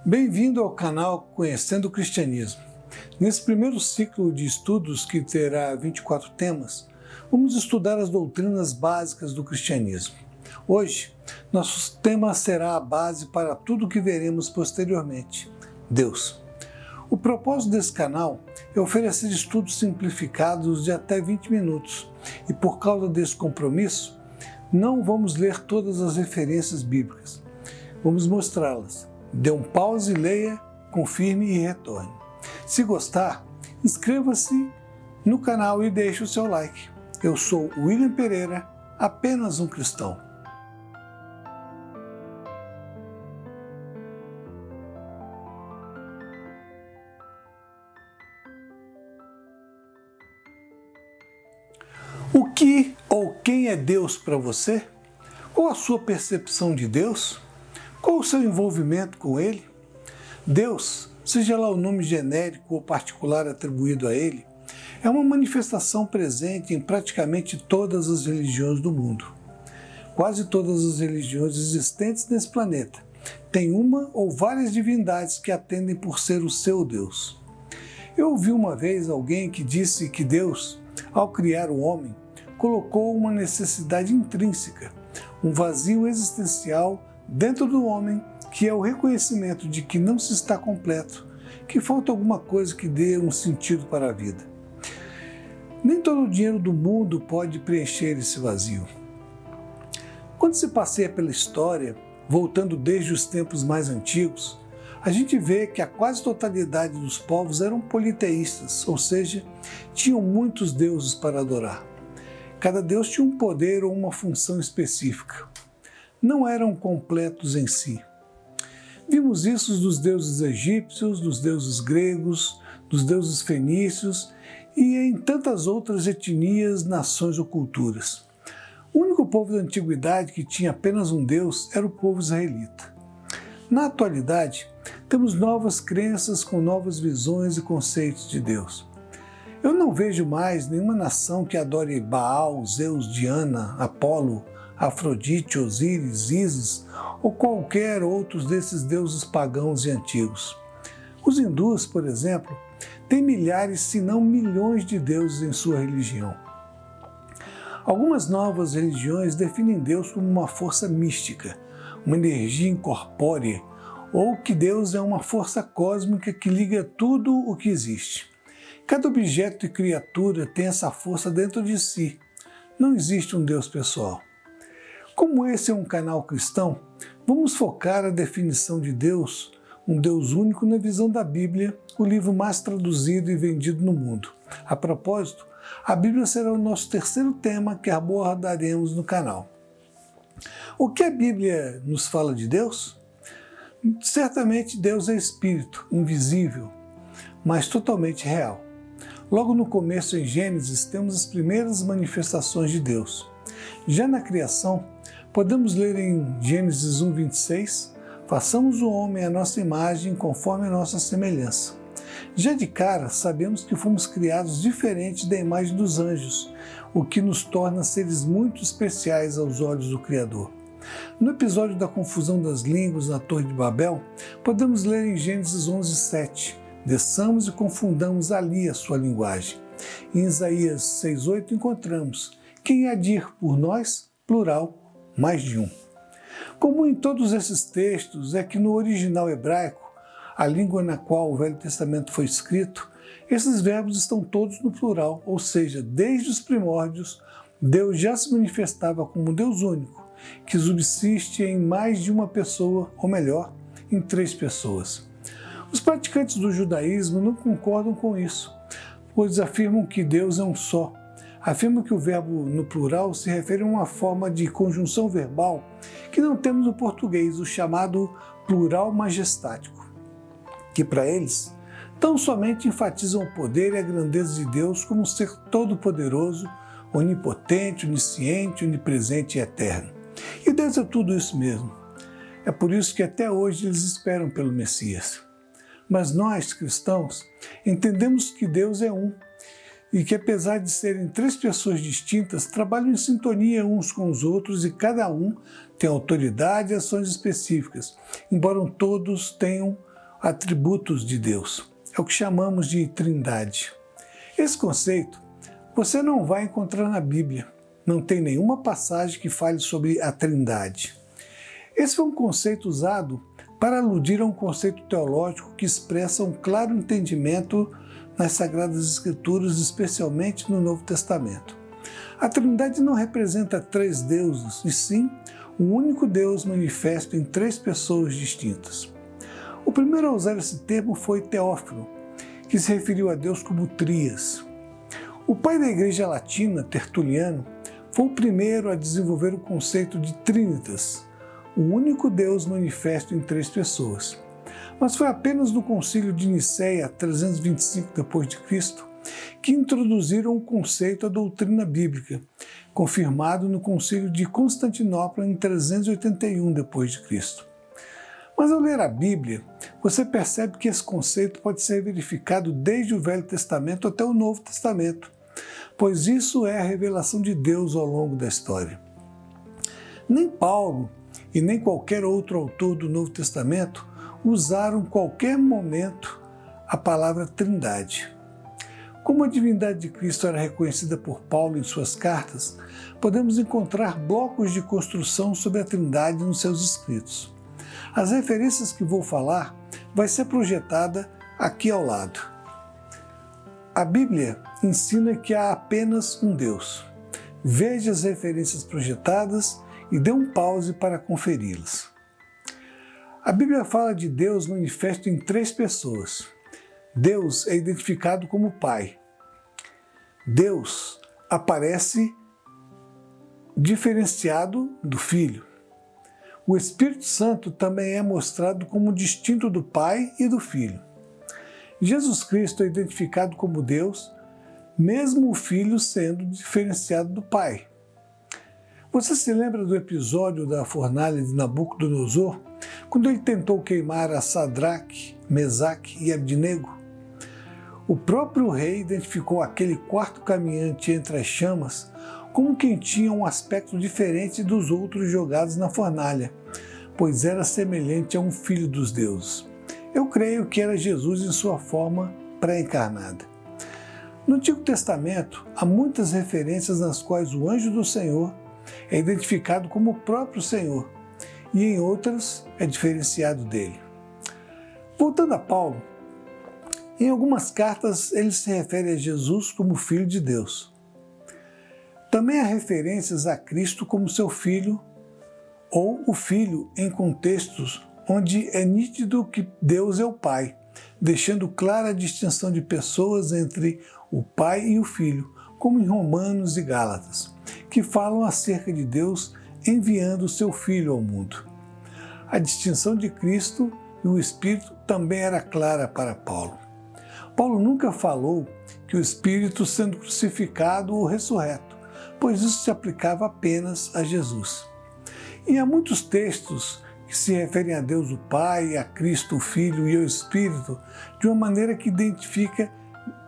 Bem-vindo ao canal Conhecendo o Cristianismo. Nesse primeiro ciclo de estudos, que terá 24 temas, vamos estudar as doutrinas básicas do cristianismo. Hoje, nosso tema será a base para tudo o que veremos posteriormente: Deus. O propósito desse canal é oferecer estudos simplificados de até 20 minutos e, por causa desse compromisso, não vamos ler todas as referências bíblicas. Vamos mostrá-las. Dê um pause, leia, confirme e retorne. Se gostar, inscreva-se no canal e deixe o seu like. Eu sou William Pereira, apenas um cristão. O que ou quem é Deus para você? Qual a sua percepção de Deus? Qual o seu envolvimento com Ele? Deus, seja lá o nome genérico ou particular atribuído a Ele, é uma manifestação presente em praticamente todas as religiões do mundo. Quase todas as religiões existentes nesse planeta têm uma ou várias divindades que atendem por ser o seu Deus. Eu ouvi uma vez alguém que disse que Deus, ao criar o homem, colocou uma necessidade intrínseca, um vazio existencial dentro do homem, que é o reconhecimento de que não se está completo, que falta alguma coisa que dê um sentido para a vida. Nem todo o dinheiro do mundo pode preencher esse vazio. Quando se passeia pela história, voltando desde os tempos mais antigos, a gente vê que a quase totalidade dos povos eram politeístas, ou seja, tinham muitos deuses para adorar. Cada deus tinha um poder ou uma função específica. Não eram completos em si. Vimos isso dos deuses egípcios, dos deuses gregos, dos deuses fenícios e em tantas outras etnias, nações ou culturas. O único povo da antiguidade que tinha apenas um deus era o povo israelita. Na atualidade, temos novas crenças com novas visões e conceitos de Deus. Eu não vejo mais nenhuma nação que adore Baal, Zeus, Diana, Apolo, Afrodite, Osíris, Ísis ou qualquer outros desses deuses pagãos e antigos. Os hindus, por exemplo, têm milhares, se não milhões de deuses em sua religião. Algumas novas religiões definem Deus como uma força mística, uma energia incorpórea, ou que Deus é uma força cósmica que liga tudo o que existe. Cada objeto e criatura tem essa força dentro de si. Não existe um Deus pessoal. Como esse é um canal cristão, vamos focar a definição de Deus, um Deus único na visão da Bíblia, o livro mais traduzido e vendido no mundo. A propósito, a Bíblia será o nosso terceiro tema que abordaremos no canal. O que a Bíblia nos fala de Deus? Certamente Deus é espírito, invisível, mas totalmente real. Logo no começo, em Gênesis, temos as primeiras manifestações de Deus. Já na criação, podemos ler em Gênesis 1:26, façamos o homem à nossa imagem conforme a nossa semelhança. Já de cara, sabemos que fomos criados diferentes da imagem dos anjos, o que nos torna seres muito especiais aos olhos do Criador. No episódio da confusão das línguas na Torre de Babel, podemos ler em Gênesis 11:7, desçamos e confundamos ali a sua linguagem. Em Isaías 6:8 encontramos, quem há de ir por nós? Plural, mais de um. Comum em todos esses textos é que no original hebraico, a língua na qual o Velho Testamento foi escrito, esses verbos estão todos no plural, ou seja, desde os primórdios, Deus já se manifestava como Deus único, que subsiste em mais de uma pessoa, ou melhor, em 3 pessoas. Os praticantes do judaísmo não concordam com isso, pois afirmam que Deus é um só. Afirmam que o verbo no plural se refere a uma forma de conjunção verbal que não temos no português, o chamado plural majestático, que para eles tão somente enfatizam o poder e a grandeza de Deus como um ser todo-poderoso, onipotente, onisciente, onipresente e eterno. E Deus é tudo isso mesmo. É por isso que até hoje eles esperam pelo Messias. Mas nós, cristãos, entendemos que Deus é um e que, apesar de serem 3 pessoas distintas, trabalham em sintonia uns com os outros e cada um tem autoridade e ações específicas, embora todos tenham atributos de Deus. É o que chamamos de Trindade. Esse conceito você não vai encontrar na Bíblia. Não tem nenhuma passagem que fale sobre a Trindade. Esse foi um conceito usado para aludir a um conceito teológico que expressa um claro entendimento nas Sagradas Escrituras, especialmente no Novo Testamento. A Trindade não representa três deuses, e sim um único Deus manifesto em três pessoas distintas. O primeiro a usar esse termo foi Teófilo, que se referiu a Deus como Trias. O pai da Igreja Latina, Tertuliano, foi o primeiro a desenvolver o conceito de Trinitas, o único Deus manifesto em três pessoas. Mas foi apenas no Concílio de Nicéia, 325 d.C., que introduziram o conceito à doutrina bíblica, confirmado no Concílio de Constantinopla em 381 d.C. Mas ao ler a Bíblia, você percebe que esse conceito pode ser verificado desde o Velho Testamento até o Novo Testamento, pois isso é a revelação de Deus ao longo da história. Nem Paulo e nem qualquer outro autor do Novo Testamento usaram em qualquer momento a palavra Trindade. Como a divindade de Cristo era reconhecida por Paulo em suas cartas, podemos encontrar blocos de construção sobre a Trindade nos seus escritos. As referências que vou falar vai ser projetada aqui ao lado. A Bíblia ensina que há apenas um Deus. Veja as referências projetadas e dê um pause para conferi-las. A Bíblia fala de Deus manifesto em três pessoas. Deus é identificado como Pai. Deus aparece diferenciado do Filho. O Espírito Santo também é mostrado como distinto do Pai e do Filho. Jesus Cristo é identificado como Deus, mesmo o Filho sendo diferenciado do Pai. Você se lembra do episódio da fornalha de Nabucodonosor, quando ele tentou queimar a Sadraque, Mesaque e Abdenego? O próprio rei identificou aquele quarto caminhante entre as chamas como quem tinha um aspecto diferente dos outros jogados na fornalha, pois era semelhante a um filho dos deuses. Eu creio que era Jesus em sua forma pré-encarnada. No Antigo Testamento, há muitas referências nas quais o anjo do Senhor é identificado como o próprio Senhor, e em outras é diferenciado dele. Voltando a Paulo, em algumas cartas ele se refere a Jesus como Filho de Deus. Também há referências a Cristo como seu Filho, ou o Filho em contextos onde é nítido que Deus é o Pai, deixando clara a distinção de pessoas entre o Pai e o Filho, como em Romanos e Gálatas, que falam acerca de Deus enviando o seu Filho ao mundo. A distinção de Cristo e o Espírito também era clara para Paulo. Paulo nunca falou que o Espírito sendo crucificado ou ressurreto, pois isso se aplicava apenas a Jesus. E há muitos textos que se referem a Deus o Pai, a Cristo o Filho e ao Espírito de uma maneira que identifica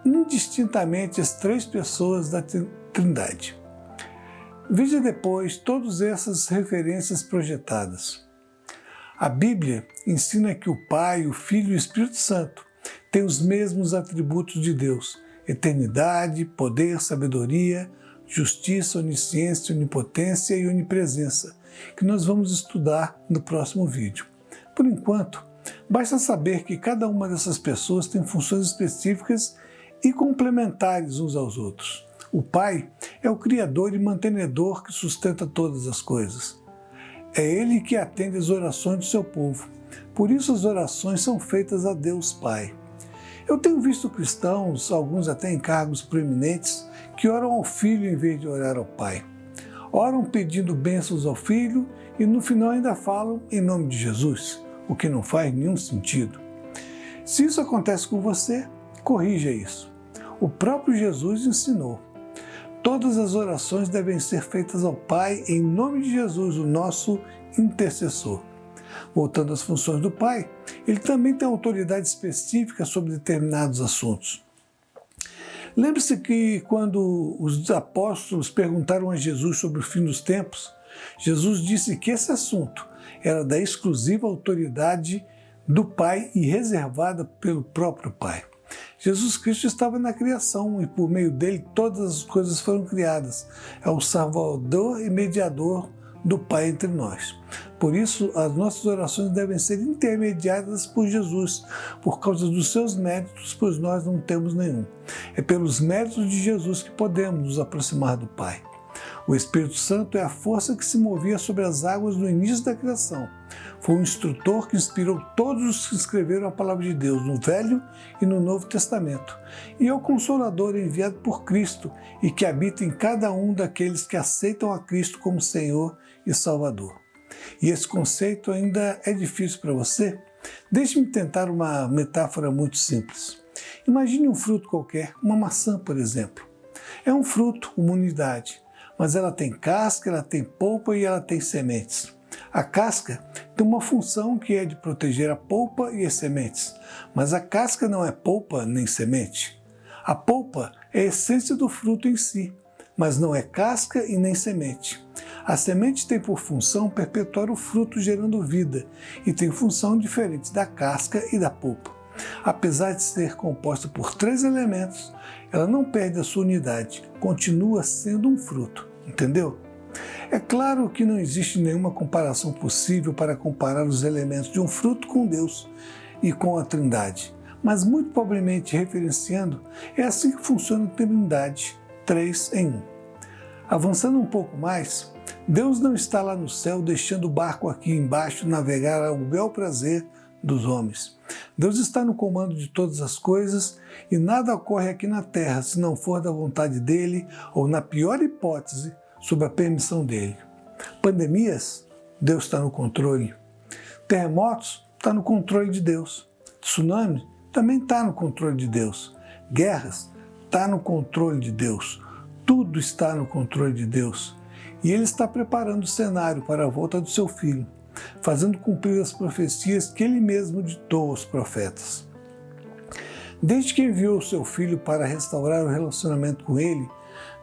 indistintamente as três pessoas da Trindade. Veja depois todas essas referências projetadas. A Bíblia ensina que o Pai, o Filho e o Espírito Santo têm os mesmos atributos de Deus: eternidade, poder, sabedoria, justiça, onisciência, onipotência e onipresença, que nós vamos estudar no próximo vídeo. Por enquanto, basta saber que cada uma dessas pessoas tem funções específicas e complementares uns aos outros. O Pai é o Criador e mantenedor que sustenta todas as coisas. É Ele que atende as orações do seu povo. Por isso as orações são feitas a Deus Pai. Eu tenho visto cristãos, alguns até em cargos proeminentes, que oram ao Filho em vez de orar ao Pai. Oram pedindo bênçãos ao Filho e no final ainda falam em nome de Jesus, o que não faz nenhum sentido. Se isso acontece com você, corrija isso. O próprio Jesus ensinou. Todas as orações devem ser feitas ao Pai em nome de Jesus, o nosso intercessor. Voltando às funções do Pai, ele também tem autoridade específica sobre determinados assuntos. Lembre-se que quando os apóstolos perguntaram a Jesus sobre o fim dos tempos, Jesus disse que esse assunto era da exclusiva autoridade do Pai e reservada pelo próprio Pai. Jesus Cristo estava na criação e por meio dele todas as coisas foram criadas. É o Salvador e mediador do Pai entre nós. Por isso, as nossas orações devem ser intermediadas por Jesus, por causa dos seus méritos, pois nós não temos nenhum. É pelos méritos de Jesus que podemos nos aproximar do Pai. O Espírito Santo é a força que se movia sobre as águas no início da criação. Foi o instrutor que inspirou todos os que escreveram a palavra de Deus no Velho e no Novo Testamento. E é o Consolador enviado por Cristo e que habita em cada um daqueles que aceitam a Cristo como Senhor e Salvador. E esse conceito ainda é difícil para você? Deixe-me tentar uma metáfora muito simples. Imagine um fruto qualquer, uma maçã, por exemplo. É um fruto, uma unidade, mas ela tem casca, ela tem polpa e ela tem sementes. A casca tem uma função que é de proteger a polpa e as sementes, mas a casca não é polpa nem semente. A polpa é a essência do fruto em si, mas não é casca e nem semente. A semente tem por função perpetuar o fruto gerando vida e tem função diferente da casca e da polpa. Apesar de ser composta por 3 elementos, ela não perde a sua unidade, continua sendo um fruto, entendeu? É claro que não existe nenhuma comparação possível para comparar os elementos de um fruto com Deus e com a Trindade, mas muito pobremente referenciando, é assim que funciona a Trindade, 3 em 1. Avançando um pouco mais, Deus não está lá no céu deixando o barco aqui embaixo navegar ao bel prazer dos homens. Deus está no comando de todas as coisas e nada ocorre aqui na terra se não for da vontade dele ou, na pior hipótese, sob a permissão dele. Pandemias, Deus está no controle. Terremotos, está no controle de Deus. Tsunami, também está no controle de Deus. Guerras, está no controle de Deus. Tudo está no controle de Deus. E Ele está preparando o cenário para a volta do seu Filho, fazendo cumprir as profecias que Ele mesmo ditou aos profetas. Desde que enviou o seu Filho para restaurar o relacionamento com Ele,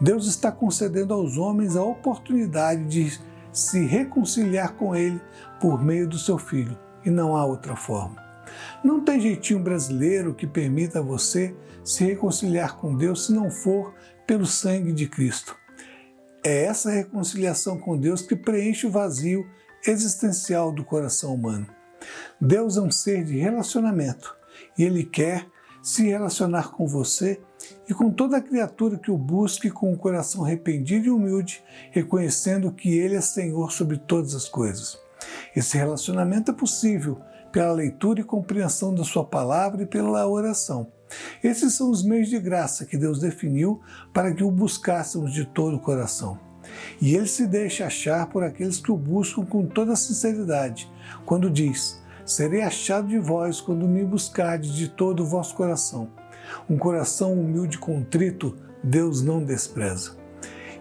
Deus está concedendo aos homens a oportunidade de se reconciliar com Ele por meio do seu Filho, e não há outra forma. Não tem jeitinho brasileiro que permita a você se reconciliar com Deus se não for pelo sangue de Cristo. É essa reconciliação com Deus que preenche o vazio existencial do coração humano. Deus é um ser de relacionamento e Ele quer se relacionar com você e com toda criatura que o busque com um coração arrependido e humilde, reconhecendo que Ele é Senhor sobre todas as coisas. Esse relacionamento é possível pela leitura e compreensão da sua palavra e pela oração. Esses são os meios de graça que Deus definiu para que o buscássemos de todo o coração. E Ele se deixa achar por aqueles que o buscam com toda a sinceridade, quando diz: serei achado de vós quando me buscardes de todo o vosso coração. Um coração humilde e contrito, Deus não despreza.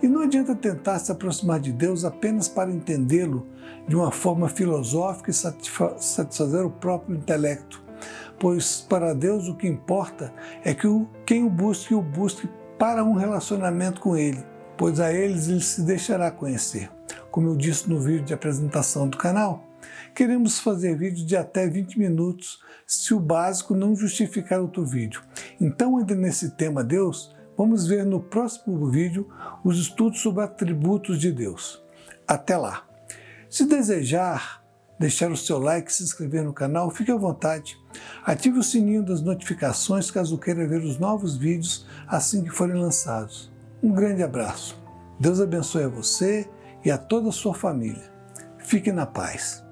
E não adianta tentar se aproximar de Deus apenas para entendê-lo de uma forma filosófica e satisfazer o próprio intelecto, pois para Deus o que importa é que quem o busque para um relacionamento com Ele, pois a eles Ele se deixará conhecer. Como eu disse no vídeo de apresentação do canal, queremos fazer vídeos de até 20 minutos se o básico não justificar outro vídeo. Então, ainda nesse tema Deus, vamos ver no próximo vídeo os estudos sobre atributos de Deus. Até lá! Se desejar deixar o seu like e se inscrever no canal, fique à vontade. Ative o sininho das notificações caso queira ver os novos vídeos assim que forem lançados. Um grande abraço. Deus abençoe a você e a toda a sua família. Fique na paz.